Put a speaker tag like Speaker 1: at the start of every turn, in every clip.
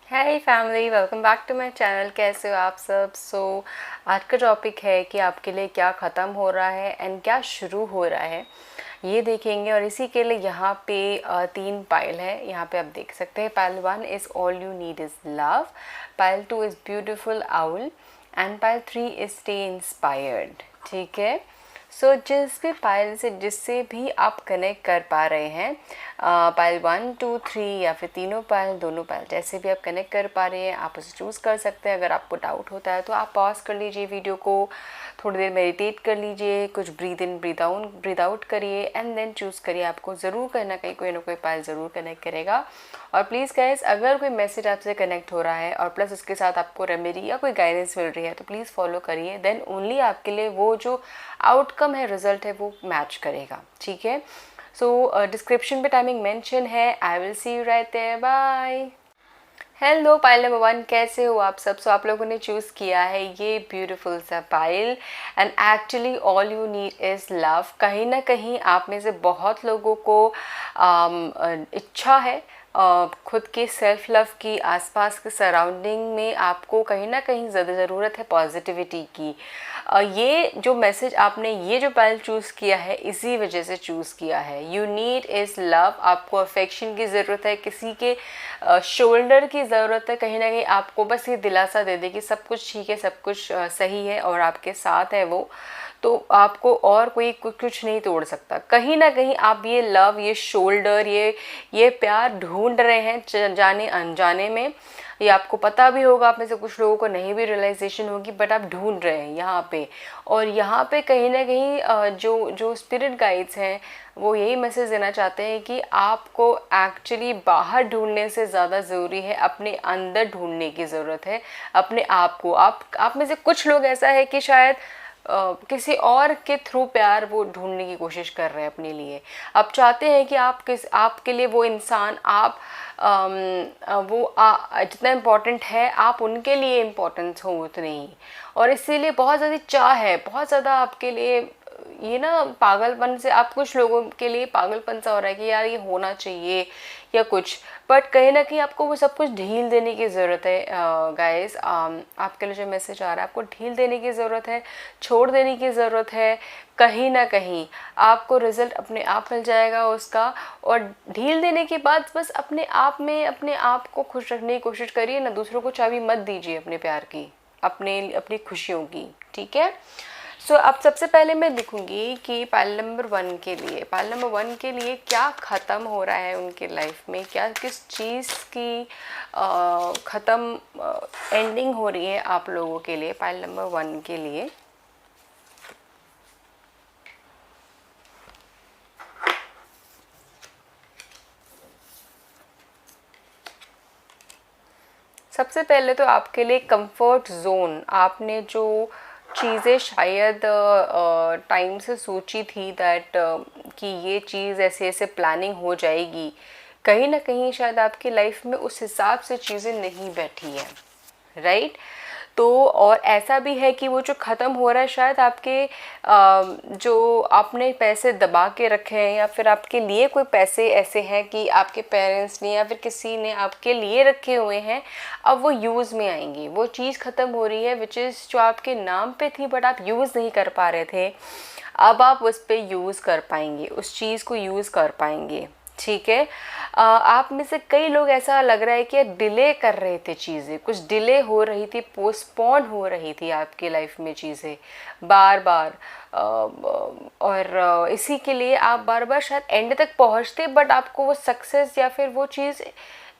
Speaker 1: Hi family, welcome back to my channel. कैसे हो आप सब? आज का टॉपिक है कि आपके लिए क्या ख़त्म हो रहा है एंड क्या शुरू हो रहा है, ये देखेंगे। और इसी के लिए यहाँ पे 3 पाइल है। यहाँ पे आप देख सकते हैं, pile 1 is all you need is love, pile 2 is beautiful owl and pile 3 is stay inspired. ठीक है। जिस भी पाइल से जिससे भी आप कनेक्ट कर पा रहे हैं, पाइल 1 2 3 या फिर तीनों पाइल, दोनों पाइल, जैसे भी आप कनेक्ट कर पा रहे हैं आप उसे चूज़ कर सकते हैं। अगर आपको डाउट होता है तो आप पॉज कर लीजिए वीडियो को, थोड़ी देर मेडिटेट कर लीजिए, कुछ ब्रीद इन ब्रीद आउट करिए एंड देन चूज़ करिए। आपको ज़रूर कहीं ना कहीं कोई ना कोई पाइल ज़रूर कनेक्ट करेगा। और प्लीज़ गाइस, अगर कोई मैसेज आपसे कनेक्ट हो रहा है और प्लस उसके साथ आपको रेमेडी या कोई गाइडेंस मिल रही है तो प्लीज़ फॉलो करिए। देन ओनली आपके लिए वो जो आउटकम है, रिजल्ट है, वो मैच करेगा। ठीक है। डिस्क्रिप्शन पे टाइमिंग मेंशन है। I will see you right there. Bye. Hello pile number 1, कैसे हो आप सब? आप लोगों ने चूज़ किया है ये ब्यूटीफुल सा pile and actually all you need is love. कहीं ना कहीं आप में से बहुत लोगों को इच्छा है खुद के सेल्फ लव की, आसपास के सराउंडिंग में आपको कहीं ना कहीं ज़्यादा ज़रूरत है पॉजिटिविटी की। ये जो मैसेज आपने, ये जो पाइल चूज़ किया है, इसी वजह से चूज़ किया है। You need is love. आपको अफेक्शन की ज़रूरत है, किसी के शोल्डर की ज़रूरत है। कहीं ना कहीं आपको बस ये दिलासा दे दे कि सब कुछ ठीक है, सब कुछ सही है और आपके साथ है वो। तो आपको और कोई कुछ नहीं तोड़ सकता। कहीं ना कहीं आप ये लव, ये शोल्डर, ये प्यार ढूंढ रहे हैं जाने अनजाने में। ये आपको पता भी होगा, आप में से कुछ लोगों को नहीं भी रियलाइजेशन होगी, बट आप ढूंढ रहे हैं यहाँ पे। और यहाँ पे कहीं ना कहीं जो जो स्पिरिट गाइड्स हैं वो यही मैसेज देना चाहते हैं कि आपको एक्चुअली बाहर ढूंढने से ज़्यादा ज़रूरी है अपने अंदर ढूंढने की ज़रूरत है अपने आप को। आप में से कुछ लोग ऐसा है कि शायद किसी और के थ्रू प्यार वो ढूंढने की कोशिश कर रहे हैं अपने लिए। आप चाहते हैं कि आपके लिए वो इंसान, आप जितना इम्पोर्टेंट है आप उनके लिए इम्पोर्टेंस हो उतने ही। और इसीलिए बहुत ज़्यादा चाह है, बहुत ज़्यादा आपके लिए ये ना पागलपन से, आप कुछ लोगों के लिए पागलपन सा हो रहा है कि यार ये होना चाहिए या कुछ। बट कहीं ना कहीं आपको वो सब कुछ ढील देने की ज़रूरत है गाइस। आपके लिए जो मैसेज आ रहा है, आपको ढील देने की ज़रूरत है, छोड़ देने की ज़रूरत है। कहीं ना कहीं आपको रिजल्ट अपने आप मिल जाएगा उसका। और ढील देने के बाद बस अपने आप में अपने आप को खुश रखने की कोशिश करिए ना, दूसरों को चाबी मत दीजिए अपने प्यार की, अपने अपनी खुशियों की। ठीक है। अब सबसे पहले मैं लिखूंगी कि पाइल नंबर 1 के लिए, क्या ख़त्म हो रहा है उनके लाइफ में, क्या किस चीज़ की ख़त्म एंडिंग हो रही है आप लोगों के लिए। पाइल नंबर 1 के लिए सबसे पहले तो आपके लिए कंफर्ट जोन, आपने जो चीज़ें शायद टाइम से सोची थी दैट कि ये चीज़ ऐसे ऐसे प्लानिंग हो जाएगी, कहीं ना कहीं शायद आपकी लाइफ में उस हिसाब से चीज़ें नहीं बैठी है, राइट। तो और ऐसा भी है कि वो जो ख़त्म हो रहा है शायद आपके जो आपने पैसे दबा के रखे हैं, या फिर आपके लिए कोई पैसे ऐसे हैं कि आपके पेरेंट्स ने या फिर किसी ने आपके लिए रखे हुए हैं, अब वो यूज़ में आएंगी। वो चीज़ ख़त्म हो रही है विच इज़ जो आपके नाम पे थी बट आप यूज़ नहीं कर पा रहे थे, अब आप उस पर यूज़ कर पाएंगे, उस चीज़ को यूज़ कर पाएंगे। ठीक है। आप में से कई लोग ऐसा लग रहा है कि डिले कर रहे थे चीज़ें, कुछ डिले हो रही थी, पोस्टपोन हो रही थी आपकी लाइफ में चीज़ें बार बार। और इसी के लिए आप बार बार शायद एंड तक पहुंचते बट आपको वो सक्सेस या फिर वो चीज़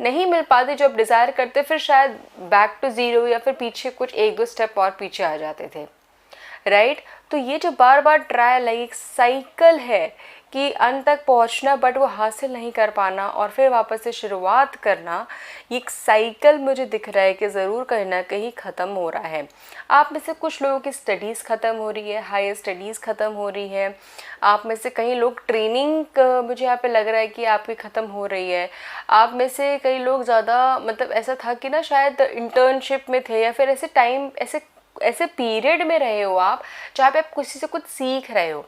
Speaker 1: नहीं मिल पाती जो आप डिज़ायर करते, फिर शायद बैक टू ज़ीरो या फिर पीछे कुछ 1-2 स्टेप और पीछे आ जाते थे, राइट। तो ये जो बार बार ट्रायल है, एक साइकिल है कि अंत तक पहुंचना बट वो हासिल नहीं कर पाना और फिर वापस से शुरुआत करना, ये एक साइकिल मुझे दिख रहा है कि ज़रूर कहीं ना कहीं ख़त्म हो रहा है। आप में से कुछ लोगों की स्टडीज़ ख़त्म हो रही है, हायर स्टडीज़ ख़त्म हो रही है। आप में से कई लोग ट्रेनिंग, मुझे यहाँ पे लग रहा है कि आपकी ख़त्म हो रही है। आप में से कई लोग ज़्यादा, मतलब ऐसा था कि ना शायद इंटर्नशिप में थे या फिर ऐसे टाइम, ऐसे ऐसे पीरियड में रहे हो आप जहाँ पे आप किसी से कुछ सीख रहे हो,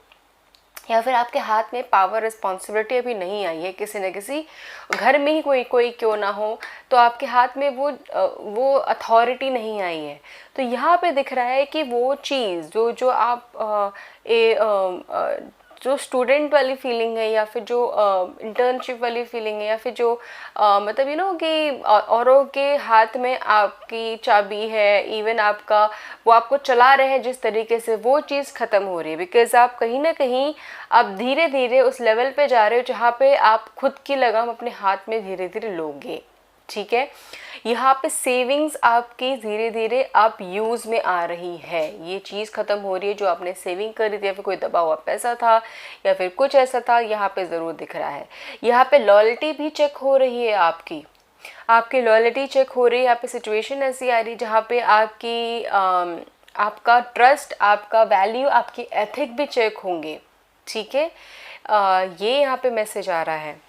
Speaker 1: या फिर आपके हाथ में पावर रिस्पॉन्सिबिलिटी अभी नहीं आई है, किसी न किसी घर में ही कोई कोई क्यों ना हो, तो आपके हाथ में वो अथॉरिटी नहीं आई है। तो यहाँ पे दिख रहा है कि वो चीज़ जो जो आप जो स्टूडेंट वाली फीलिंग है, या फिर जो इंटर्नशिप वाली फीलिंग है, या फिर जो मतलब कि औरों के हाथ में आपकी चाबी है, इवन आपका वो आपको चला रहे हैं जिस तरीके से, वो चीज़ ख़त्म हो रही है। बिकॉज़ आप कहीं ना कहीं आप धीरे धीरे उस लेवल पे जा रहे हो जहाँ पे आप खुद की लगाम अपने हाथ में धीरे धीरे लोगे। ठीक है, यहाँ पे सेविंग्स आपकी धीरे धीरे आप यूज़ में आ रही है, ये चीज़ ख़त्म हो रही है। जो आपने सेविंग करी थी, या फिर कोई दबा हुआ पैसा था, या फिर कुछ ऐसा था, यहाँ पे ज़रूर दिख रहा है। यहाँ पे लॉयल्टी भी चेक हो रही है आपकी लॉयल्टी चेक हो रही है। यहाँ पे सिचुएशन ऐसी आ रही है जहाँ पे आपका ट्रस्ट, आपका वैल्यू, आपकी एथिक भी चेक होंगे। ठीक है, ये यहाँ पे मैसेज आ रहा है।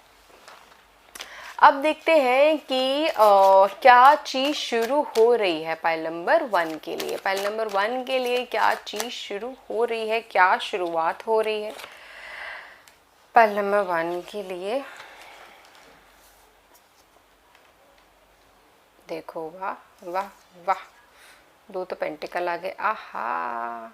Speaker 1: अब देखते हैं कि क्या चीज़ शुरू हो रही है पाइल नंबर 1 के लिए। पाइल नंबर 1 के लिए क्या चीज़ शुरू हो रही है, क्या शुरुआत हो रही है पाइल नंबर 1 के लिए। देखो, वाह वाह वाह, 2 तो पेंटिकल आ गए। आहा,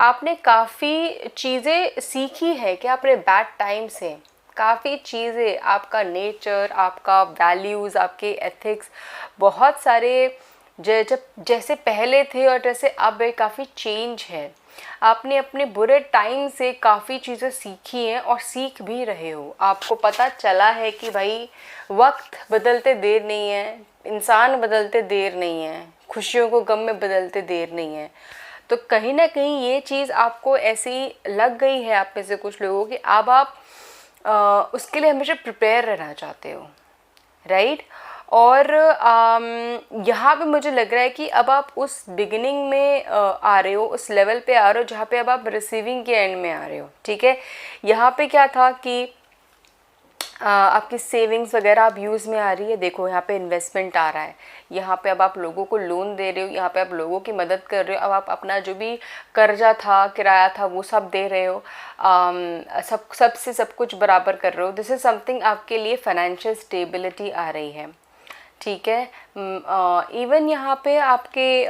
Speaker 1: आपने काफ़ी चीज़ें सीखी है क्या अपने बैड टाइम से? काफ़ी चीज़ें, आपका नेचर, आपका वैल्यूज़, आपके एथिक्स, बहुत सारे जब जैसे पहले थे और जैसे अब है, काफ़ी चेंज है। आपने अपने बुरे टाइम से काफ़ी चीज़ें सीखी हैं और सीख भी रहे हो। आपको पता चला है कि भाई वक्त बदलते देर नहीं है, इंसान बदलते देर नहीं है, खुशियों को गम में बदलते देर नहीं है। तो कहीं ना कहीं ये चीज़ आपको ऐसी लग गई है आप में से कुछ लोगों की, अब आप उसके लिए हमेशा प्रिपेयर रहना चाहते हो, राइट। और यहाँ पे मुझे लग रहा है कि अब आप उस बिगिनिंग में आ रहे हो, उस लेवल पे आ रहे हो जहाँ पे अब आप रिसीविंग के एंड में आ रहे हो। ठीक है, यहाँ पे क्या था कि आपकी सेविंग्स वगैरह आप यूज़ में आ रही है। देखो, यहाँ पे इन्वेस्टमेंट आ रहा है, यहाँ पे अब आप लोगों को लोन दे रहे हो, यहाँ पे आप लोगों की मदद कर रहे हो। अब आप अपना जो भी कर्जा था, किराया था, वो सब दे रहे हो, सबसे सब कुछ बराबर कर रहे हो। दिस इज़ समथिंग आपके लिए फाइनेंशियल स्टेबिलिटी आ रही है। ठीक है, इवन यहाँ पे आपके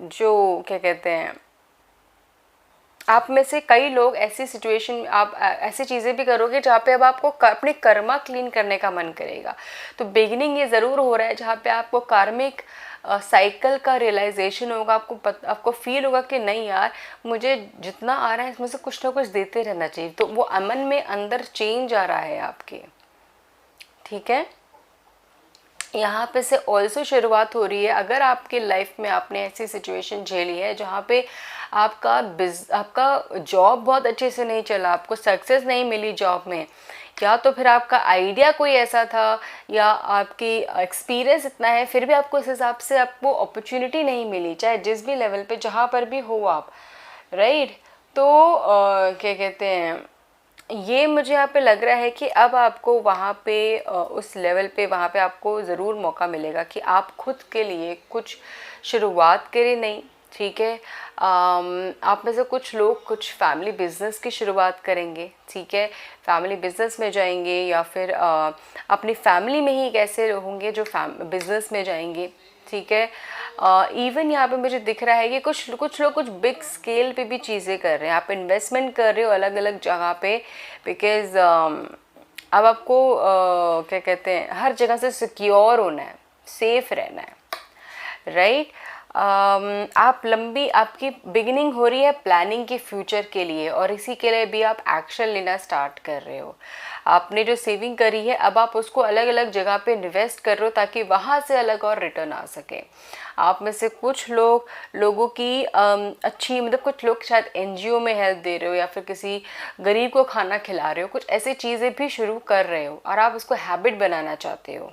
Speaker 1: जो क्या कहते हैं, आप में से कई लोग ऐसी सिचुएशन, आप ऐसी चीज़ें भी करोगे जहाँ पे अब आपको अपने कर्मा क्लीन करने का मन करेगा। तो बिगिनिंग ये ज़रूर हो रहा है जहाँ पे आपको कार्मिक साइकिल का रियलाइजेशन होगा। आपको फील होगा कि नहीं यार, मुझे जितना आ रहा है इसमें से कुछ ना कुछ देते रहना चाहिए। तो वो अमन में अंदर चेंज आ रहा है आपके। ठीक है, यहाँ पे से ऑल्सो शुरुआत हो रही है। अगर आपके लाइफ में आपने ऐसी सिचुएशन झेली है जहाँ पे आपका जॉब बहुत अच्छे से नहीं चला, आपको सक्सेस नहीं मिली जॉब में, या तो फिर आपका आइडिया कोई ऐसा था, या आपकी एक्सपीरियंस इतना है फिर भी आपको उस हिसाब से आपको अपॉर्चुनिटी नहीं मिली, चाहे जिस भी लेवल पे जहाँ पर भी हो आप, राइट। तो क्या कहते हैं, ये मुझे यहाँ पे लग रहा है कि अब आपको वहाँ पे उस लेवल पे वहाँ पे आपको ज़रूर मौका मिलेगा कि आप खुद के लिए कुछ शुरुआत करें। नहीं, ठीक है, आप में से कुछ लोग कुछ फैमिली बिजनेस की शुरुआत करेंगे। ठीक है, फैमिली बिजनेस में जाएंगे, या फिर अपनी फैमिली में ही कैसे होंगे जो बिजनेस में जाएंगे। ठीक है, इवन यहाँ पे मुझे दिख रहा है कि कुछ लोग कुछ बिग स्केल पे भी चीज़ें कर रहे हैं। आप इन्वेस्टमेंट कर रहे हो अलग अलग जगह पे, बिकॉज़ अब आपको क्या कहते हैं, हर जगह से सिक्योर होना है, सेफ रहना है, राइट। आपकी बिगिनिंग हो रही है प्लानिंग के फ्यूचर के लिए, और इसी के लिए भी आप एक्शन लेना स्टार्ट कर रहे हो। आपने जो सेविंग करी है अब आप उसको अलग अलग जगह पे इन्वेस्ट कर रहे हो ताकि वहाँ से अलग और रिटर्न आ सके। आप में से कुछ लोगों की अच्छी, मतलब कुछ लोग शायद एनजीओ में हेल्प दे रहे हो, या फिर किसी गरीब को खाना खिला रहे हो, कुछ ऐसी चीज़ें भी शुरू कर रहे हो और आप उसको हैबिट बनाना चाहते हो,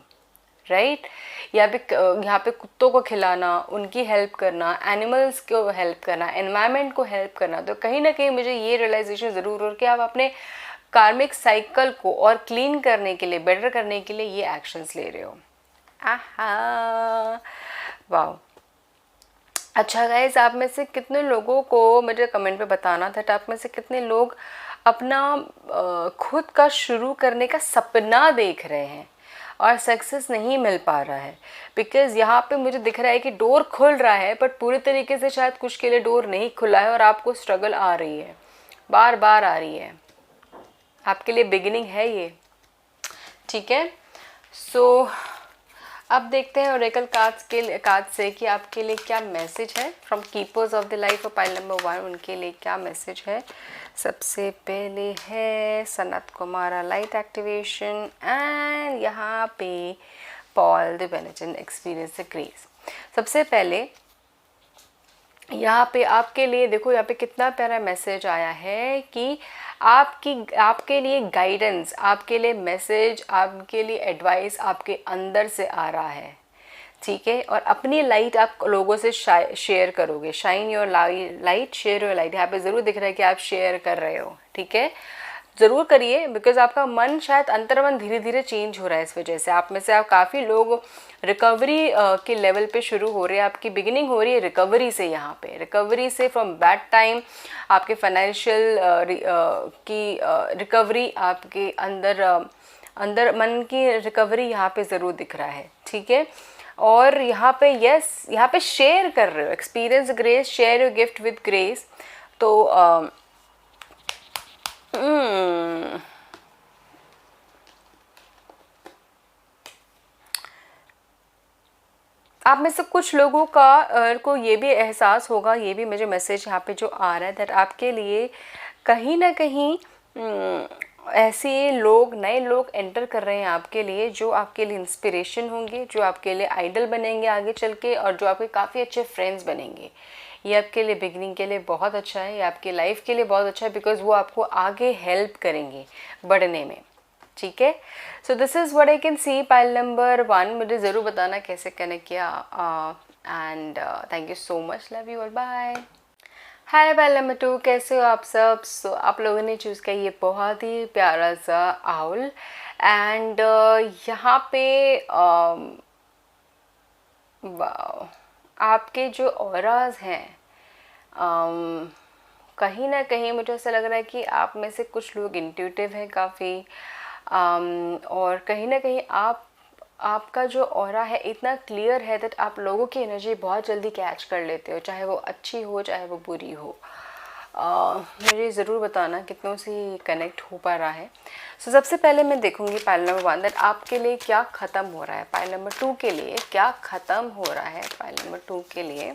Speaker 1: राइट। यहाँ पे कुत्तों को खिलाना, उनकी हेल्प करना, एनिमल्स को हेल्प करना, एनवायरनमेंट को हेल्प करना। तो कहीं ना कहीं मुझे ये रियलाइजेशन ज़रूर हो कि आप अपने कार्मिक साइकिल को और क्लीन करने के लिए, बेटर करने के लिए ये एक्शंस ले रहे हो। आहा, वाओ। अच्छा गाइस, आप में से कितने लोगों को मुझे कमेंट पे बताना था, आप में से कितने लोग अपना खुद का शुरू करने का सपना देख रहे हैं और सक्सेस नहीं मिल पा रहा है। बिकॉज़ यहाँ पे मुझे दिख रहा है कि डोर खुल रहा है, बट पूरी तरीके से शायद कुछ के लिए डोर नहीं खुला है और आपको स्ट्रगल आ रही है, बार बार आ रही है। आपके लिए बिगिनिंग है ये, ठीक है। सो अब देखते हैं ओरेकल कार्ड से कि आपके लिए क्या मैसेज है from keepers of the life of pile number 1। उनके लिए क्या मैसेज है। सबसे पहले है Sanat Kumara light activation, and यहाँ पे Paul the Venetian experience the grace. सबसे पहले यहाँ पे आपके लिए देखो, यहाँ पे कितना प्यारा मैसेज आया है कि आपके लिए गाइडेंस, आपके लिए मैसेज, आपके लिए एडवाइस आपके अंदर से आ रहा है, ठीक है। और अपनी लाइट आप लोगों से शेयर करोगे। Shine your light, share your light. यहाँ पे ज़रूर दिख रहा है कि आप शेयर कर रहे हो, ठीक है। ज़रूर करिए, बिकॉज आपका मन शायद अंतर्मन धीरे धीरे चेंज हो रहा है। इस वजह से आप में से आप काफ़ी लोग रिकवरी के लेवल पे शुरू हो रहे हैं। आपकी बिगिनिंग हो रही है रिकवरी से, यहाँ पे रिकवरी से फ्रॉम बैड टाइम। आपके फाइनेंशियल की रिकवरी, आपके अंदर मन की रिकवरी यहाँ पे ज़रूर दिख रहा है, ठीक है। और यहाँ पे यस, यहाँ पे शेयर कर रहे हो, experience grace, share your gift with grace. तो आप में से कुछ लोगों का को ये भी एहसास होगा, ये भी मुझे मैसेज यहाँ पे जो आ रहा है, दैट आपके लिए कहीं ना कहीं ऐसे लोग, नए लोग एंटर कर रहे हैं आपके लिए, जो आपके लिए इंस्पिरेशन होंगे, जो आपके लिए आइडल बनेंगे आगे चल के, और जो आपके काफ़ी अच्छे फ्रेंड्स बनेंगे। ये आपके लिए बिगनिंग के लिए बहुत अच्छा है, ये आपकी लाइफ के लिए बहुत अच्छा है, बिकॉज वो आपको आगे हेल्प करेंगे बढ़ने में, ठीक है। So this is what I can see pile number 1। मुझे ज़रूर बताना कैसे कनेक्ट किया, and thank you so much, love you और बाय। हाय पाइल नंबर 2, कैसे हो आप सब। सो आप लोगों ने चूज़ किया ये बहुत ही प्यारा सा आउल, एंड यहाँ पे वाओ, आपके जो ऑराज हैं, कहीं ना कहीं मुझे ऐसा लग रहा है कि आप में से कुछ लोग इंट्यूटिव हैं काफ़ी, और कहीं ना कहीं आपका जो ऑरा है इतना क्लियर है दैट आप लोगों की एनर्जी बहुत जल्दी कैच कर लेते हो, चाहे वो अच्छी हो चाहे वो बुरी हो। मुझे ज़रूर बताना कितनों से कनेक्ट हो पा रहा है। सो सबसे पहले मैं देखूंगी पाइल नंबर 1 दैट आपके लिए क्या ख़त्म हो रहा है, पाइल नंबर 2 के लिए क्या ख़त्म हो रहा है, पाइल नंबर 2 के लिए।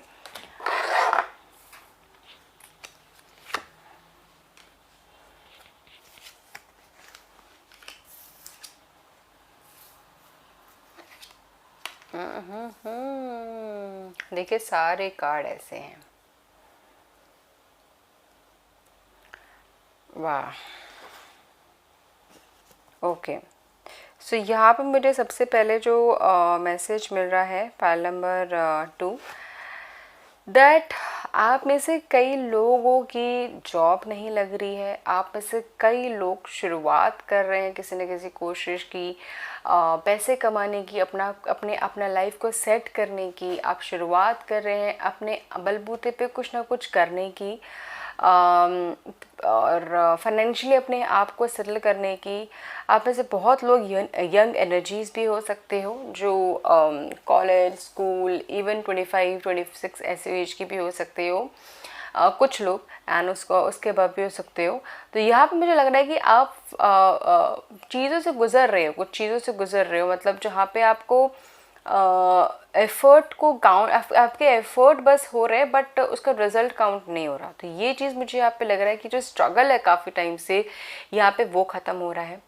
Speaker 1: देखिए सारे कार्ड ऐसे हैं, वाह। ओके, सो यहाँ पे मुझे सबसे पहले जो मैसेज मिल रहा है पाइल नंबर 2, दैट आप में से कई लोगों की जॉब नहीं लग रही है। आप में से कई लोग शुरुआत कर रहे हैं किसी न किसी कोशिश की, पैसे कमाने की, अपना लाइफ को सेट करने की। आप शुरुआत कर रहे हैं अपने बलबूते पे कुछ ना कुछ करने की, और फाइनेंशियली अपने आप को सेटल करने की। आप में से बहुत लोग यंग एनर्जीज भी हो सकते हो, जो कॉलेज, स्कूल, इवन 25-26 ऐसे एज की भी हो सकते हो कुछ लोग, एंड उसके बाद भी हो सकते हो। तो यहाँ पे मुझे लग रहा है कि आप चीज़ों से गुज़र रहे हो, कुछ चीज़ों से गुज़र रहे हो, मतलब जहाँ पे आपको एफर्ट को काउंट, आपके एफर्ट बस हो रहे हैं बट उसका रिजल्ट काउंट नहीं हो रहा। तो ये चीज़ मुझे यहाँ पे लग रहा है कि जो स्ट्रगल है काफ़ी टाइम से यहाँ पे वो ख़त्म हो रहा है।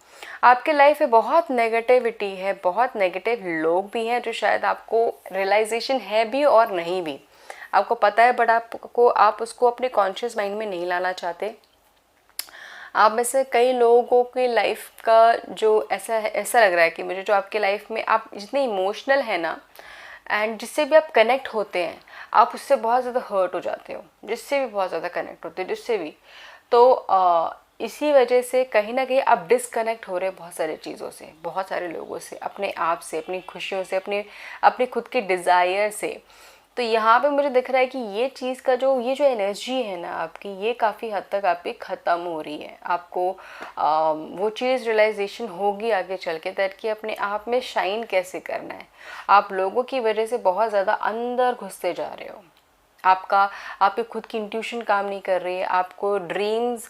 Speaker 1: आपके लाइफ में बहुत नेगेटिविटी है, बहुत नेगेटिव लोग भी हैं, जो शायद आपको रियलाइजेशन है भी और नहीं भी, आपको पता है बट आप उसको अपने कॉन्शियस माइंड में नहीं लाना चाहते। आप में से कई लोगों की लाइफ का जो ऐसा लग रहा है कि मुझे, जो आपके लाइफ में आप जितने इमोशनल है ना, एंड जिससे भी आप कनेक्ट होते हैं आप उससे बहुत ज़्यादा हर्ट हो जाते हो, जिससे भी बहुत ज़्यादा कनेक्ट होते हो, जिससे भी। तो इसी वजह से कहीं ना कहीं आप डिसकनेक्ट हो रहे हैं बहुत सारी चीज़ों से, बहुत सारे लोगों से, अपने आप से, अपनी खुशियों से, अपने खुद के डिज़ायर से। तो यहाँ पे मुझे दिख रहा है कि ये चीज़ का ये जो एनर्जी है ना आपकी, ये काफ़ी हद तक आपकी ख़त्म हो रही है। आपको वो चीज़ रियलाइजेशन होगी आगे चल के दैट कि अपने आप में शाइन कैसे करना है। आप लोगों की वजह से बहुत ज़्यादा अंदर घुसते जा रहे हो। आपकी खुद की इंट्यूशन काम नहीं कर रही है, आपको ड्रीम्स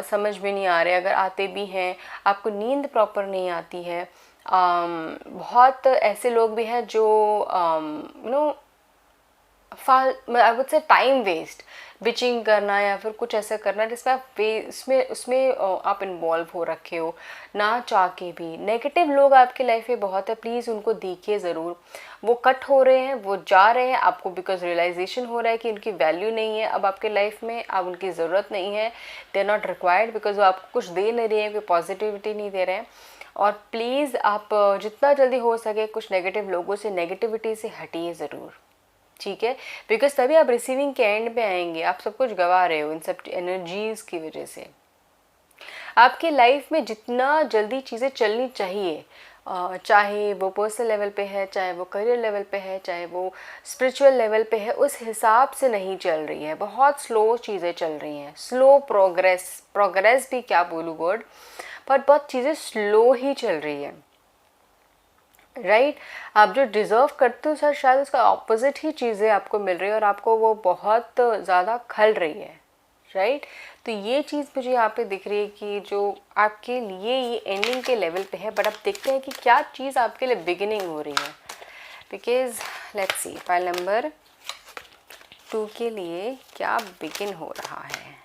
Speaker 1: समझ में नहीं आ रहे, अगर आते भी हैं आपको नींद प्रॉपर नहीं आती है। बहुत ऐसे लोग भी हैं जो you know I would say time waste, bitching करना या फिर कुछ ऐसा करना जिसमें आप उसमें आप इन्वॉल्व हो रखे हो ना चाह के भी। नेगेटिव लोग आपके लाइफ में बहुत है, प्लीज़ उनको देखिए ज़रूर। वो कट हो रहे हैं, वो जा रहे हैं आपको बिकॉज रियलाइजेशन हो रहा है कि उनकी वैल्यू नहीं है अब आपके लाइफ में, अब उनकी ज़रूरत नहीं है, they are not required because वो आपको कुछ दे नहीं रहे हैं, कोई पॉजिटिविटी नहीं दे रहे हैं। और प्लीज़ आप जितना जल्दी हो सके कुछ नेगेटिव लोगों से, नेगेटिविटी से हटिए ज़रूर, ठीक है? बिकॉज तभी आप रिसीविंग के एंड पे आएंगे। आप सब कुछ गवा रहे हो इन सब एनर्जीज़ की वजह से। आपकी लाइफ में जितना जल्दी चीज़ें चलनी चाहिए, चाहे वो पर्सनल लेवल पे है, चाहे वो करियर लेवल पे है, चाहे वो स्पिरिचुअल लेवल पे है, उस हिसाब से नहीं चल रही है। बहुत स्लो चीज़ें चल रही हैं, स्लो प्रोग्रेस भी क्या बोलूँ वर्ड, पर बहुत चीज़ें स्लो ही चल रही है, राइट? आप जो डिज़र्व करते हो सर शायद उसका ऑपोजिट ही चीज़ें आपको मिल रही है और आपको वो बहुत ज़्यादा खल रही है, राइट? तो ये चीज़ मुझे यहाँ पे दिख रही है कि जो आपके लिए ये एंडिंग के लेवल पे है, बट अब देखते हैं कि क्या चीज़ आपके लिए बिगिनिंग हो रही है। Because let's see file number 2 के लिए क्या बिगिन हो रहा है।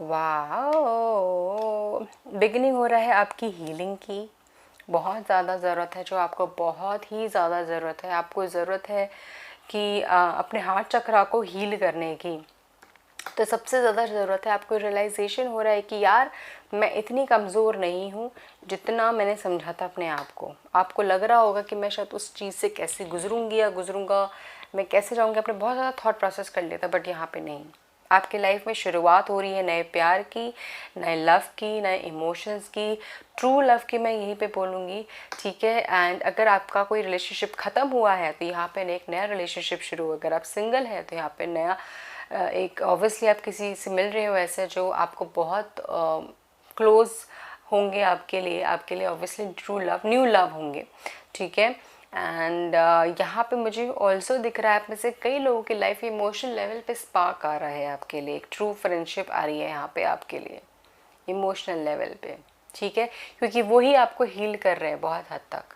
Speaker 1: वाओ, बिगिनिंग हो रहा है आपकी हीलिंग की। बहुत ज़्यादा ज़रूरत है, जो आपको बहुत ही ज़्यादा ज़रूरत है। आपको ज़रूरत है कि अपने हार्ट चक्रा को हील करने की। तो सबसे ज़्यादा ज़रूरत है, आपको रियलाइजेशन हो रहा है कि यार मैं इतनी कमज़ोर नहीं हूँ जितना मैंने समझा था अपने आप को। आपको लग रहा होगा कि मैं शायद उस चीज़ से कैसे गुजरूंगी या गुजरूंगा, मैं कैसे जाऊँगी, आपने बहुत ज़्यादा थॉट प्रोसेस कर लिया था। बट यहाँ पे नहीं, आपके लाइफ में शुरुआत हो रही है नए प्यार की, नए लव की, नए इमोशंस की, ट्रू लव की, मैं यहीं पे बोलूँगी, ठीक है? एंड अगर आपका कोई रिलेशनशिप ख़त्म हुआ है तो यहाँ पे एक नया रिलेशनशिप शुरू। अगर आप सिंगल हैं तो यहाँ पे नया एक ऑब्वियसली आप किसी से मिल रहे हो ऐसे जो आपको बहुत क्लोज होंगे आपके लिए obviously true love, new love होंगे, ठीक है? एंड यहाँ पे मुझे ऑल्सो दिख रहा है आप में से कई लोगों की लाइफ इमोशनल लेवल पे स्पार्क आ रहा है आपके लिए, एक ट्रू फ्रेंडशिप आ रही है यहाँ पे आपके लिए इमोशनल लेवल पे, ठीक है? क्योंकि वही आपको हील कर रहे हैं बहुत हद तक,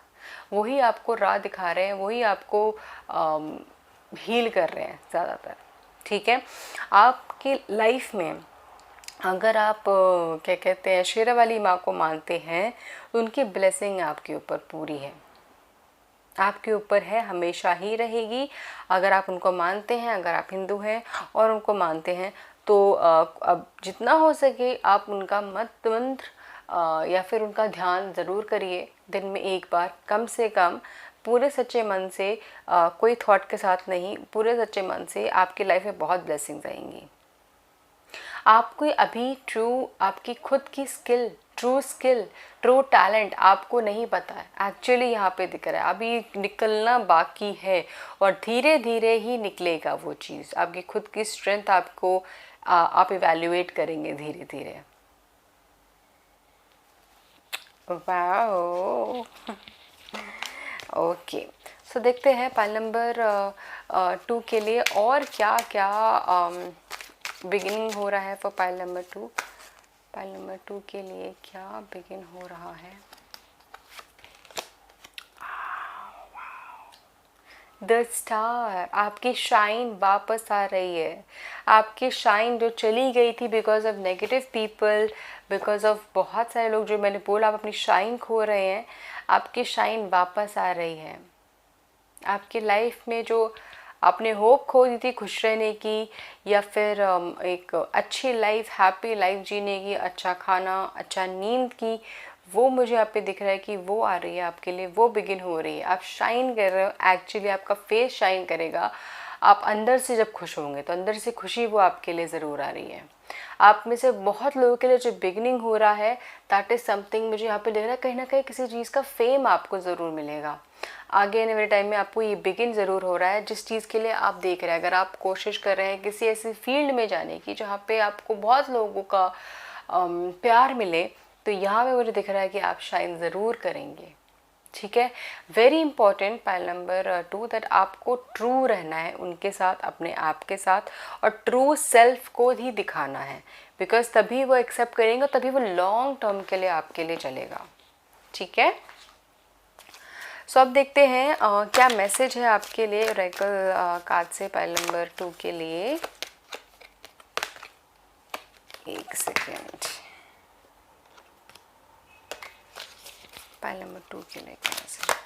Speaker 1: वही आपको राह दिखा रहे हैं, वही आपको हील कर रहे हैं ज़्यादातर, ठीक है? आपकी लाइफ में अगर आप क्या कहते हैं शेरा वाली माँ को मानते हैं, उनकी ब्लेसिंग आपके ऊपर पूरी है, आपके ऊपर है, हमेशा ही रहेगी। अगर आप उनको मानते हैं, अगर आप हिंदू हैं और उनको मानते हैं तो अब जितना हो सके आप उनका मंत्र या फिर उनका ध्यान ज़रूर करिए दिन में एक बार, कम से कम पूरे सच्चे मन से, कोई थॉट के साथ नहीं, पूरे सच्चे मन से। आपकी लाइफ में बहुत ब्लेसिंग्स आएंगी। आपको अभी आपकी खुद की स्किल, ट्रू टैलेंट आपको नहीं पता है एक्चुअली, यहाँ पे दिख रहा है अभी निकलना बाकी है और धीरे धीरे ही निकलेगा वो चीज़। आपकी खुद की स्ट्रेंथ आपको आप इवैल्यूएट करेंगे धीरे धीरे। वाओ, ओके, सो देखते हैं पाइल नंबर 2 के लिए और क्या क्या बिगिनिंग हो रहा है for pile number 2। Pile number 2 के लिए क्या बिगिन हो रहा है। द स्टार, आपकी शाइन वापस आ रही है। आपकी शाइन जो चली गई थी because of negative people, because of बहुत सारे लोग, जो मैंने बोला आप अपनी शाइन खो रहे हैं, आपकी शाइन वापस आ रही है। आपकी लाइफ में जो आपने होप खो दी थी खुश रहने की, या फिर एक अच्छी लाइफ, हैप्पी लाइफ जीने की, अच्छा खाना, अच्छा नींद की, वो मुझे यहाँ पे दिख रहा है कि वो आ रही है आपके लिए, वो बिगिन हो रही है। आप शाइन कर रहे हो एक्चुअली, आपका फेस शाइन करेगा। आप अंदर से जब खुश होंगे तो अंदर से खुशी वो आपके लिए ज़रूर आ रही है। आप में से बहुत लोगों के लिए जो बिगनिंग हो रहा है दैट इज़ समथिंग, मुझे यहाँ पे लग रहा है कहीं ना कहीं किसी चीज़ का फेम आपको ज़रूर मिलेगा। आगे आने वाले टाइम में आपको ये बिगिन ज़रूर हो रहा है जिस चीज़ के लिए आप देख रहे हैं। अगर आप कोशिश कर रहे हैं किसी ऐसी फील्ड में जाने की जहाँ पे आपको बहुत लोगों का प्यार मिले, तो यहाँ पे मुझे दिख रहा है कि आप शाइन ज़रूर करेंगे। ठीक है, very important pile number 2 that आपको ट्रू रहना है उनके साथ, अपने आप के साथ, और ट्रू सेल्फ को ही दिखाना है, बिकॉज तभी वो एक्सेप्ट करेंगे, तभी वो लॉन्ग टर्म के लिए आपके लिए चलेगा। ठीक है, सो अब देखते हैं क्या मैसेज है आपके लिए ओरेकल कार्ड से पाइल नंबर 2 के लिए। एक सेकेंड, पाइल नंबर 2 के लिए क्या मैसेज है?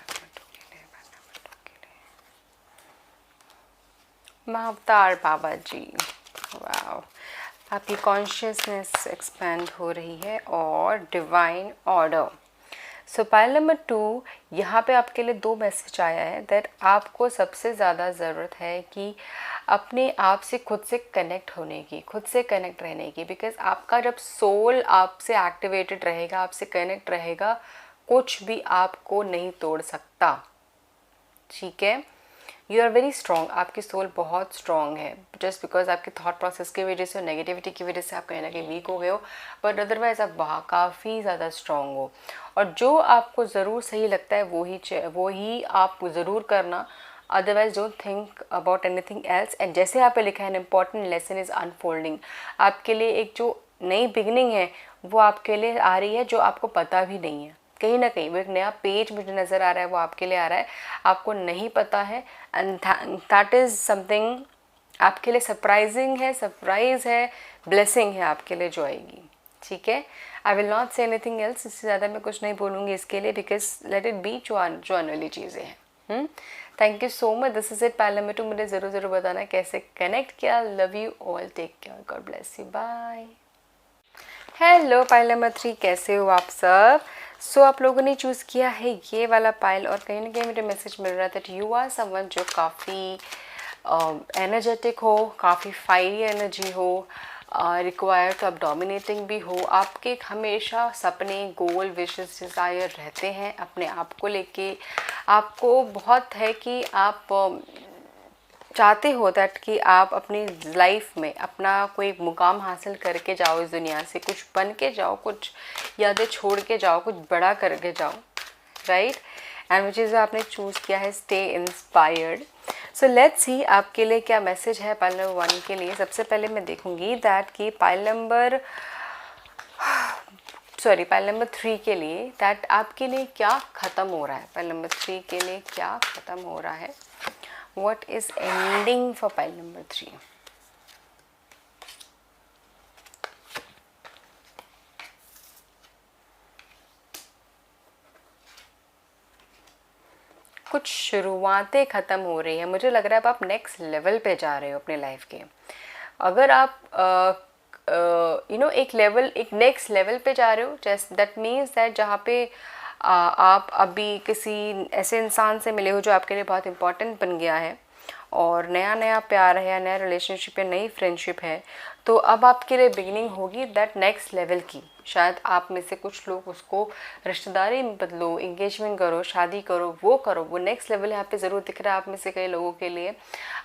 Speaker 1: महाअवतार बाबा जी, वाओ, आपकी कॉन्शियसनेस एक्सपेंड हो रही है और डिवाइन ऑर्डर। सो पाइल नंबर 2, यहाँ पे आपके लिए 2 मैसेज आया है दैट आपको सबसे ज़्यादा ज़रूरत है कि अपने आप से खुद से कनेक्ट होने की, खुद से कनेक्ट रहने की, बिकॉज आपका जब सोल आपसे एक्टिवेटेड रहेगा, आपसे कनेक्ट रहेगा, कुछ भी आपको नहीं तोड़ सकता। ठीक है, यू आर वेरी स्ट्रॉन्ग, आपकी सोल बहुत स्ट्रॉन्ग है, जस्ट बिकॉज आपके थॉट प्रोसेस की वजह से और नेगेटिविटी की वजह से आप कहीं ना कहीं वीक हो गए हो, बट अदरवाइज आप काफ़ी ज़्यादा स्ट्रॉन्ग हो। और जो आपको ज़रूर सही लगता है वो ही आप ज़रूर करना, otherwise don't think about anything else. And जैसे यहाँ पे लिखा है, an important lesson is unfolding, आपके लिए एक जो नई बिगनिंग है वो आपके लिए आ रही है जो आपको पता भी नहीं है। कहीं ना कहीं वो एक नया पेज मुझे नज़र आ रहा है, वो आपके लिए आ रहा है, आपको नहीं पता है, एंड दैट इज़ समथिंग आपके लिए सरप्राइजिंग है, सरप्राइज़ है, ब्लेसिंग है आपके लिए जो आएगी। ठीक है, I will not say anything else, इससे ज़्यादा मैं कुछ नहीं बोलूँगी इसके लिए, बिकॉज लेट इट बी जो आने वाली चीज़ें हैं। Thank you so much, this is it pile number 2। मुझे ज़रूर बताना कैसे कनेक्ट किया। Love you all, take care, God bless you, bye. Hello pile number 3, कैसे हो आप सब? सो आप लोगों ने चूज़ किया है ये वाला पाइल, और कहीं ना कहीं मुझे मैसेज मिल रहा था दैट यू आर समवन जो काफ़ी एनर्जेटिक हो, काफ़ी फायरी एनर्जी हो, रिक्वायर्ड तो आप डोमिनेटिंग भी हो। आपके हमेशा सपने, गोल, विशेस, डिज़ायर रहते हैं अपने आप को लेके। आपको बहुत है कि आप चाहते हो दैट कि आप अपनी लाइफ में अपना कोई मुकाम हासिल करके जाओ, इस दुनिया से कुछ बन के जाओ, कुछ यादें छोड़ के जाओ, कुछ बड़ा करके जाओ, राइट। एंड विच इज़ आपने चूज़ किया है stay inspired. So let's see आपके लिए क्या मैसेज है पाइल नंबर 1 के लिए। सबसे पहले मैं देखूंगी दैट कि पाइल नंबर 3 के लिए दैट आपके लिए क्या ख़त्म हो रहा है। पाइल नंबर 3 के लिए क्या ख़त्म हो रहा है, what is ending for pile number 3? कुछ शुरुआतें ख़त्म हो रही है, मुझे लग रहा है अब आप नेक्स्ट लेवल पे जा रहे हो अपने लाइफ के। अगर आप एक नेक्स्ट लेवल पे जा रहे हो, जस्ट दैट मीन्स दैट जहाँ पे आप अभी किसी ऐसे इंसान से मिले हो जो आपके लिए बहुत इम्पोर्टेंट बन गया है, और नया प्यार है या नया रिलेशनशिप या नई फ्रेंडशिप है, तो अब आपके लिए बिगिनिंग होगी दैट नेक्स्ट लेवल की। शायद आप में से कुछ लोग उसको रिश्तेदारी में बदलो, इंगेजमेंट करो, शादी करो, वो नेक्स्ट लेवल यहाँ पे ज़रूर दिख रहा है आप में से कई लोगों के लिए।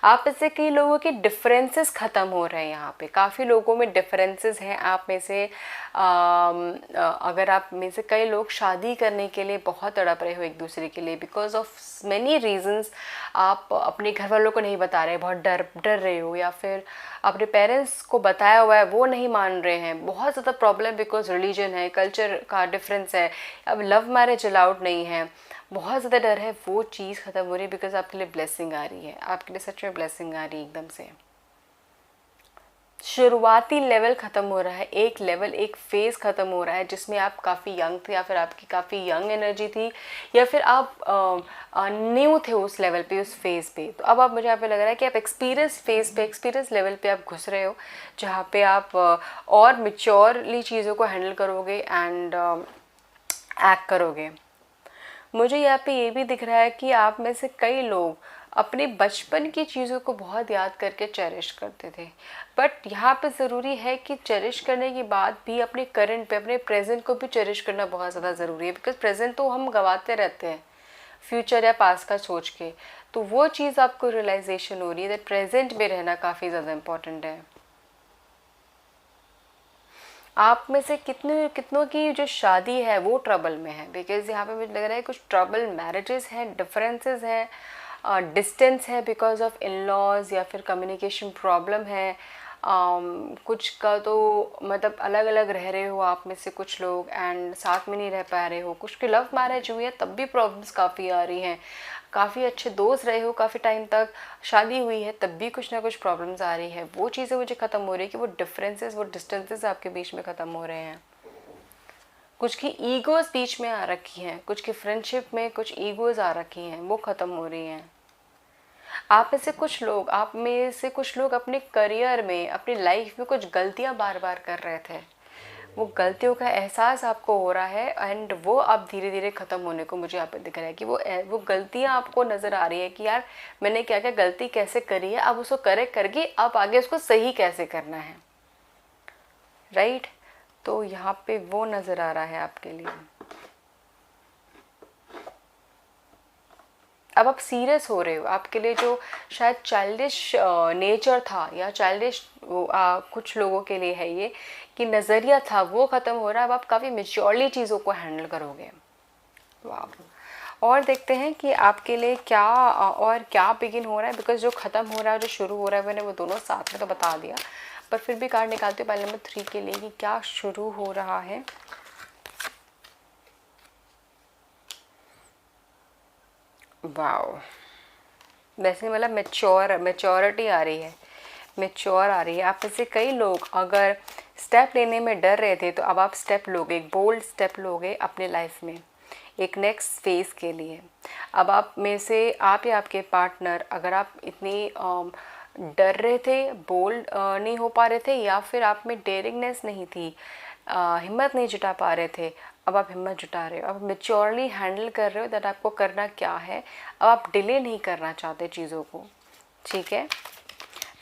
Speaker 1: आप में से कई लोगों के डिफरेंसेस ख़त्म हो रहे हैं यहाँ पे, काफ़ी लोगों में डिफरेंसेस हैं। आप में से अगर आप में से कई लोग शादी करने के लिए बहुत तड़प रहे हो एक दूसरे के लिए, बिकॉज ऑफ मैनी रीजंस आप अपने घर वालों को नहीं बता रहे, बहुत डर रहे हो, या फिर अपने पेरेंट्स को बताया हुआ है वो नहीं मान रहे हैं, बहुत ज़्यादा प्रॉब्लम, बिकॉज रिलीजन है, कल्चर का डिफरेंस है, अब लव मैरिज अलाउड नहीं है, बहुत ज़्यादा डर है। वो चीज़ ख़त्म हो रही है बिकॉज आपके लिए ब्लेसिंग आ रही है, आपके लिए सच में ब्लेसिंग आ रही है। एकदम से शुरुआती लेवल ख़त्म हो रहा है, एक लेवल, एक फेज़ ख़त्म हो रहा है जिसमें आप काफ़ी यंग थे, या फिर आपकी काफ़ी यंग एनर्जी थी, या फिर आप न्यू थे उस लेवल पे, उस फेज़ पे। तो अब आप, मुझे यहाँ पे लग रहा है कि आप एक्सपीरियंस फेज़ पे, एक्सपीरियंस लेवल पे आप घुस रहे हो, जहाँ पे आप और मिच्योरली चीज़ों को हैंडल करोगे एंड एक्ट करोगे। मुझे यहाँ पे ये भी दिख रहा है कि आप में से कई लोग अपने बचपन की चीज़ों को बहुत याद करके चेरिश करते थे। बट यहाँ पे ज़रूरी है कि चेरिश करने के बाद भी अपने करंट पे, अपने प्रेजेंट को भी चेरिश करना बहुत ज़्यादा ज़रूरी है, बिकॉज प्रेजेंट तो हम गंवाते रहते हैं फ्यूचर या पास्ट का सोच के। तो वो चीज़ आपको रियलाइजेशन हो रही है दैट प्रेजेंट में रहना काफ़ी ज़्यादा इम्पोर्टेंट है। आप में से कितनों की जो शादी है वो ट्रबल में है, बिकॉज यहाँ पे मुझे लग रहा है कुछ ट्रबल मैरिजेस हैं, डिफरेंसेस हैं, डिस्टेंस है बिकॉज ऑफ इन लॉज, या फिर कम्युनिकेशन प्रॉब्लम है। कुछ का तो मतलब अलग अलग रह रहे हो आप में से कुछ लोग एंड साथ में नहीं रह पा रहे हो, कुछ की लव मैरिज हुई है तब भी प्रॉब्लम्स काफ़ी आ रही हैं, काफ़ी अच्छे दोस्त रहे हो काफ़ी टाइम तक, शादी हुई है तब भी कुछ ना कुछ प्रॉब्लम्स आ रही है। वो चीज़ें मुझे ख़त्म हो रही है कि वो डिफरेंसेस, वो डिस्टेंसेस आपके बीच में ख़त्म हो रहे हैं। कुछ की ईगोज़ बीच में आ रखी हैं, कुछ की फ्रेंडशिप में कुछ ईगोज़ आ रखी हैं, वो ख़त्म हो रही हैं। आप में से कुछ लोग अपने करियर में, अपनी लाइफ में कुछ गलतियां बार बार कर रहे थे, वो गलतियों का एहसास आपको हो रहा है एंड वो अब धीरे धीरे ख़त्म होने को मुझे यहाँ पे दिख रहा है कि वो गलतियाँ आपको नज़र आ रही है कि यार मैंने क्या क्या गलती कैसे करी है, अब उसको करेक्ट करके अब आगे उसको सही कैसे करना है, राइट। तो यहाँ पे वो नज़र आ रहा है आपके लिए। अब आप सीरियस हो रहे हो, आपके लिए जो शायद चाइल्डिश नेचर था या चाइल्डिश कुछ लोगों के लिए है ये कि नज़रिया था, वो ख़त्म हो रहा है। अब आप काफ़ी मेच्योरली चीज़ों को हैंडल करोगे। वाह। और देखते हैं कि आपके लिए क्या और क्या बिगिन हो रहा है, बिकॉज जो ख़त्म हो रहा है, जो शुरू हो रहा है, मैंने वो दोनों साथ में तो बता दिया, पर फिर भी कार्ड निकालती हूँ पहले नंबर 3 के लिए कि क्या शुरू हो रहा है। वाओ, वैसे मतलब मेच्योरिटी आ रही है, मेच्योर आ रही है। आप में से कई लोग अगर स्टेप लेने में डर रहे थे तो अब आप स्टेप लोगे, एक बोल्ड स्टेप लोगे अपने लाइफ में एक नेक्स्ट फेज़ के लिए। अब आप में से आप या आपके पार्टनर, अगर आप इतनी डर रहे थे, बोल्ड नहीं हो पा रहे थे, या फिर आप में डेयरिंगनेस नहीं थी, हिम्मत नहीं जुटा पा रहे थे, अब आप हिम्मत जुटा रहे हो, अब मेच्योरली हैंडल कर रहे हो दैट आपको करना क्या है। अब आप डिले नहीं करना चाहते चीज़ों को, ठीक है।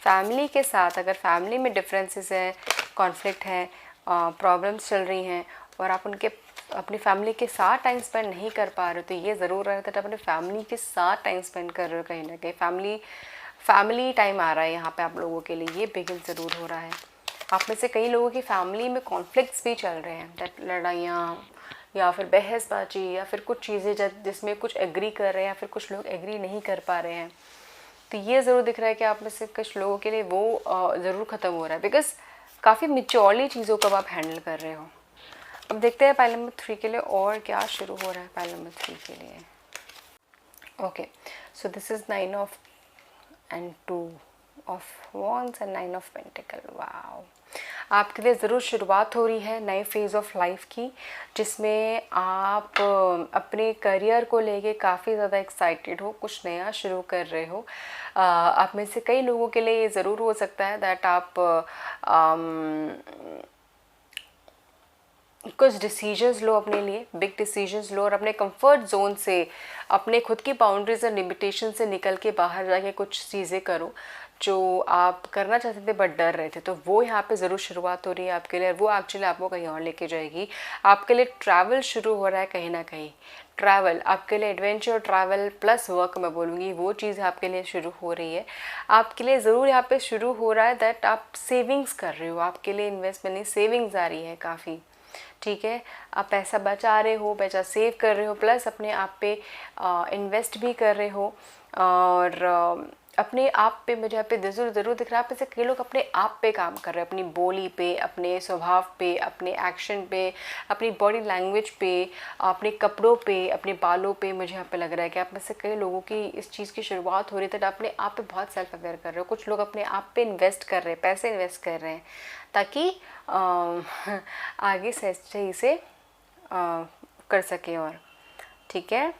Speaker 1: फैमिली के साथ, अगर फैमिली में डिफरेंसेस हैं, कॉन्फ्लिक्ट हैं, प्रॉब्लम्स चल रही हैं और आप अपनी फैमिली के साथ टाइम स्पेंड नहीं कर पा रहे हो, तो ये ज़रूर रहता है अपने फैमिली के साथ टाइम स्पेंड कर रहे हो। कहीं ना कहीं फैमिली टाइम आ रहा है यहाँ पे आप लोगों के लिए, ये बिगिन ज़रूर हो रहा है। आप में से कई लोगों की फैमिली में कॉन्फ्लिक्ट्स भी चल रहे हैं, लड़ाइयाँ या फिर बहसबाजी या फिर कुछ चीज़ें जिसमें कुछ एग्री कर रहे हैं या फिर कुछ लोग एग्री नहीं कर पा रहे हैं। तो ये ज़रूर दिख रहा है कि आप में से कुछ लोगों के लिए वो ज़रूर ख़त्म हो रहा है, बिकॉज काफ़ी मिच्योरली चीज़ों को आप हैंडल कर रहे हो। अब देखते हैं पाइल नंबर 3 के लिए और क्या शुरू हो रहा है पाइल नंबर 3 के लिए। Okay, so this is 9 of and 2 of wands and 9 of pentacle. Wow, आपके लिए ज़रूर शुरुआत हो रही है नए फेज़ ऑफ लाइफ की, जिसमें आप अपने करियर को लेके काफ़ी ज़्यादा एक्साइटेड हो, कुछ नया शुरू कर रहे हो। आप में से कई लोगों के लिए ये ज़रूर हो सकता है दैट आप कुछ डिसीजंस लो अपने लिए, बिग डिसीजंस लो और अपने कंफर्ट जोन से, अपने खुद की बाउंड्रीज और लिमिटेशन से निकल के बाहर जाके कुछ चीज़ें करो जो आप करना चाहते थे बट डर रहे थे। तो वो यहाँ पे ज़रूर शुरुआत हो रही है आपके लिए, और वो एक्चुअली आपको कहीं और लेके जाएगी। आपके लिए ट्रैवल शुरू हो रहा है कहीं ना कहीं, ट्रैवल आपके लिए, एडवेंचर ट्रैवल प्लस वर्क मैं बोलूँगी, वो चीज़ आपके लिए शुरू हो रही है। आपके लिए ज़रूर यहाँ पे शुरू हो रहा है दैट आप सेविंग्स कर रहे हो, आपके लिए इन्वेस्टमेंट नहीं, सेविंग्स आ रही है काफ़ी, ठीक है। आप पैसा बचा रहे हो, पैसा सेव कर रहे हो, प्लस अपने आप पे इन्वेस्ट भी कर रहे हो, और अपने आप पे मुझे यहाँ पे ज़रूर दिख रहा है आप में से कई लोग अपने आप पे काम कर रहे हैं, अपनी बोली पे, अपने स्वभाव पे, अपने एक्शन पे, अपनी बॉडी लैंग्वेज पे, अपने कपड़ों पे, अपने बालों पे। मुझे यहाँ पे लग रहा है कि आप में से कई लोगों की इस चीज़ की शुरुआत हो रही थी, तो अपने आप पे बहुत सेल्फ अवेयर कर रहे हो। कुछ लोग अपने आप पे इन्वेस्ट कर रहे हैं, पैसे इन्वेस्ट कर रहे हैं ताकि आगे सही से कर सके, और ठीक है।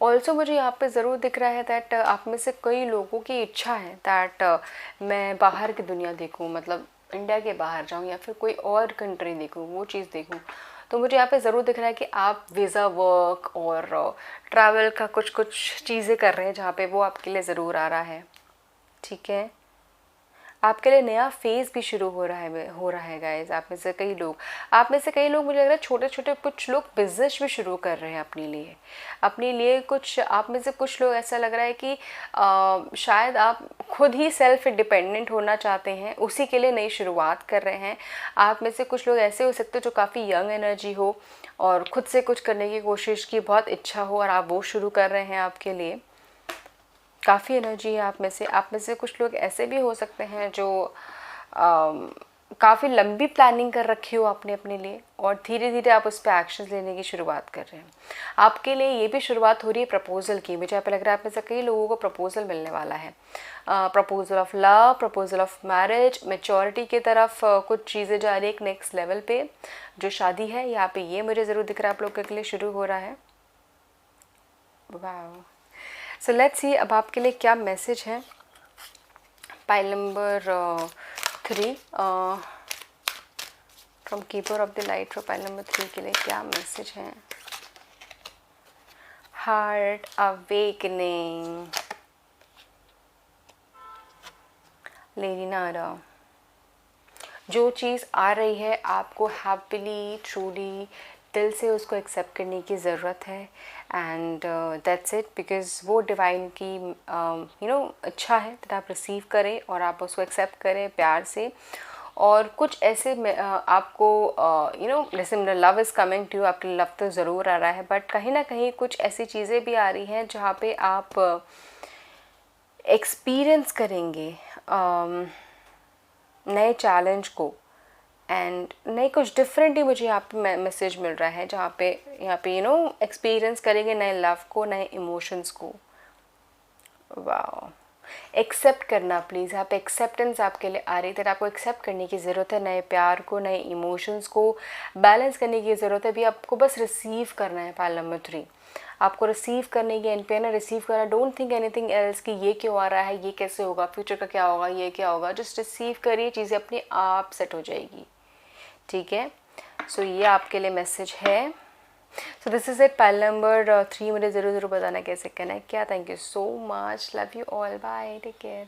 Speaker 1: ऑल्सो मुझे यहाँ पे ज़रूर दिख रहा है दैट आप में से कई लोगों की इच्छा है दैट मैं बाहर की दुनिया देखूँ, मतलब इंडिया के बाहर जाऊँ या फिर कोई और कंट्री देखूँ, वो चीज़ देखूँ, तो मुझे यहाँ पे ज़रूर दिख रहा है कि आप वीज़ा वर्क और ट्रैवल का कुछ कुछ चीज़ें कर रहे हैं जहाँ पे वो आपके लिए ज़रूर आ रहा है। ठीक है, आपके लिए नया फेज़ भी शुरू हो रहा है गाइस। आप में से कई लोग मुझे लग रहा है छोटे छोटे कुछ लोग बिजनेस भी शुरू कर रहे हैं अपने लिए कुछ। आप में से कुछ लोग ऐसा लग रहा है कि शायद आप खुद ही सेल्फ डिपेंडेंट होना चाहते हैं, उसी के लिए नई शुरुआत कर रहे हैं। आप में से कुछ लोग ऐसे हो सकते हैं जो काफ़ी यंग एनर्जी हो और खुद से कुछ करने की कोशिश की बहुत इच्छा हो और आप वो शुरू कर रहे हैं। आपके लिए काफ़ी एनर्जी है आप में से कुछ लोग ऐसे भी हो सकते हैं जो काफ़ी लंबी प्लानिंग कर रखी हो आपने अपने लिए और धीरे धीरे आप उस पर एक्शन लेने की शुरुआत कर रहे हैं। आपके लिए ये भी शुरुआत हो रही है प्रपोज़ल की। मुझे यहाँ पे लग रहा है आप में से कई लोगों को प्रपोज़ल मिलने वाला है। Proposal of love, proposal of marriage, maturity की तरफ कुछ चीज़ें जा रही है एक नेक्स्ट लेवल पे। जो शादी है यहाँ पे ये मुझे ज़रूर दिख रहा है आप लोगों के लिए शुरू हो रहा है। वाह, सो लेट्स सी अब आपके लिए क्या मैसेज है। Pile number 3 from keeper of the light for pile number 3 के लिए क्या मैसेज है। हार्ट अवेकनिंग, लेडी नारा। जो चीज़ आ रही है आपको हैप्पीली ट्रूली दिल से उसको एक्सेप्ट करने की ज़रूरत है एंड दैट्स इट, बिकॉज़ वो डिवाइन की इच्छा है कि आप रिसीव करें और आप उसको एक्सेप्ट करें प्यार से। और कुछ ऐसे आपको जैसे love is coming to you, आपके लव तो ज़रूर आ रहा है, बट कहीं ना कहीं कुछ ऐसी चीज़ें भी आ रही हैं जहाँ पे आप एक्सपीरियंस करेंगे नए चैलेंज को एंड नए कुछ डिफरेंट ही मुझे यहाँ पे मैसेज मिल रहा है जहाँ पे एक्सपीरियंस करेंगे नए लव को, नए इमोशंस को। वाह, एक्सेप्ट करना प्लीज़, यहाँ पे एक्सेप्टेंस आपके लिए आ रही है। आपको एक्सेप्ट करने की ज़रूरत है नए प्यार को, नए इमोशंस को बैलेंस करने की ज़रूरत है। अभी आपको बस रिसीव करना है। पाइल नंबर 3 आपको रिसीव करने की एंड पे ना रिसीव करना। डोंट थिंक एनीथिंग एल्स कि ये क्यों आ रहा है, ये कैसे होगा, फ्यूचर का क्या होगा, ये क्या होगा। जस्ट रिसीव करिए, चीज़ें अपने आप सेट हो जाएगी। ठीक है, सो ये आपके लिए मैसेज है। So this is it. Pile number 3 मुझे ज़रूर बताना कैसे कनेक्ट किया। Thank you so much, love you all, bye, take care.